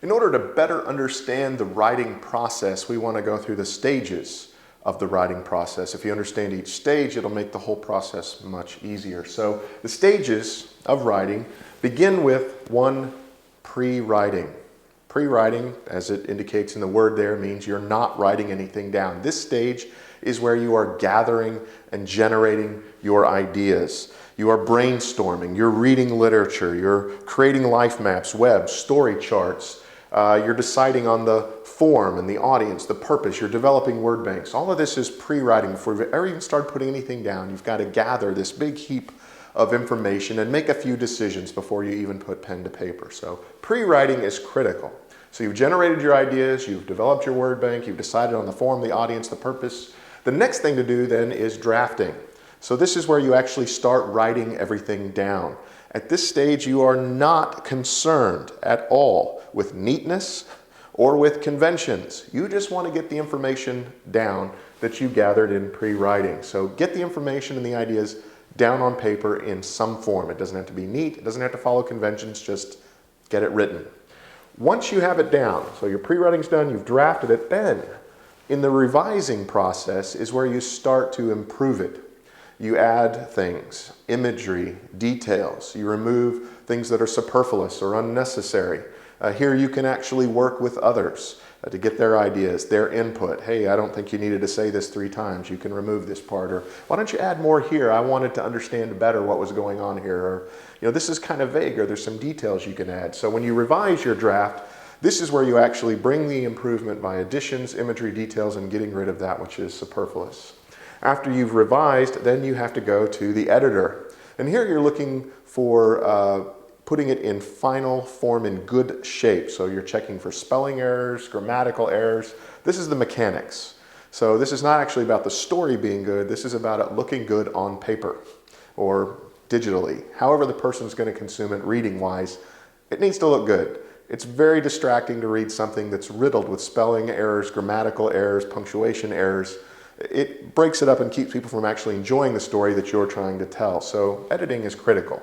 In order to better understand the writing process, we want to go through the stages of the writing process. If you understand each stage, it'll make the whole process much easier. So the stages of writing begin with one, pre-writing. Pre-writing, as it indicates in the word there, means you're not writing anything down. This stage is where you are gathering and generating your ideas. You are brainstorming, you're reading literature, you're creating life maps, webs, story charts. You're deciding on the form and the audience, the purpose. You're developing word banks. All of this is pre-writing. Before you ever even start putting anything down, you've got to gather this big heap of information and make a few decisions before you even put pen to paper. So pre-writing is critical. So you've generated your ideas, you've developed your word bank, you've decided on the form, the audience, the purpose. The next thing to do then is drafting. So this is where you actually start writing everything down. At this stage, you are not concerned at all with neatness or with conventions. You just want to get the information down that you gathered in pre-writing. So get the information and the ideas down on paper in some form. It doesn't have to be neat, it doesn't have to follow conventions, just get it written. Once you have it down, so your pre-writing's done, you've drafted it, then in the revising process is where you start to improve it. You add things, imagery, details. You remove things that are superfluous or unnecessary. Here you can actually work with others to get their ideas, their input. Hey, I don't think you needed to say this 3 times. You can remove this part. Or why don't you add more here? I wanted to understand better what was going on here. Or, this is kind of vague, or there's some details you can add. So when you revise your draft, this is where you actually bring the improvement by additions, imagery, details, and getting rid of that which is superfluous. After you've revised, then you have to go to the editor. And here you're looking for putting it in final form in good shape. So you're checking for spelling errors, grammatical errors. This is the mechanics. So this is not actually about the story being good. This is about it looking good on paper or digitally. However the person's going to consume it reading-wise, it needs to look good. It's very distracting to read something that's riddled with spelling errors, grammatical errors, punctuation errors. It breaks it up and keeps people from actually enjoying the story that you're trying to tell. So editing is critical.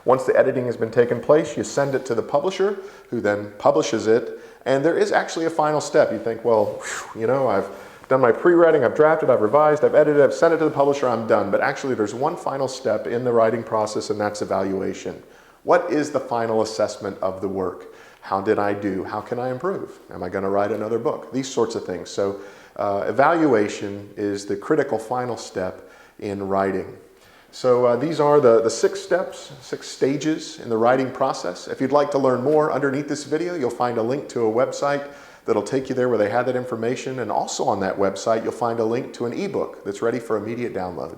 Once the editing has been taken place, you send it to the publisher, who then publishes it. And there is actually a final step. You think, well, I've done my pre-writing, I've drafted, I've revised, I've edited, I've sent it to the publisher, I'm done. But actually there's one final step in the writing process, and that's evaluation. What is the final assessment of the work? How did I do? How can I improve? Am I going to write another book? These sorts of things. So evaluation is the critical final step in writing. So these are the 6 steps, 6 stages in the writing process. If you'd like to learn more, underneath this video, you'll find a link to a website that'll take you there where they have that information. And also on that website, you'll find a link to an ebook that's ready for immediate download.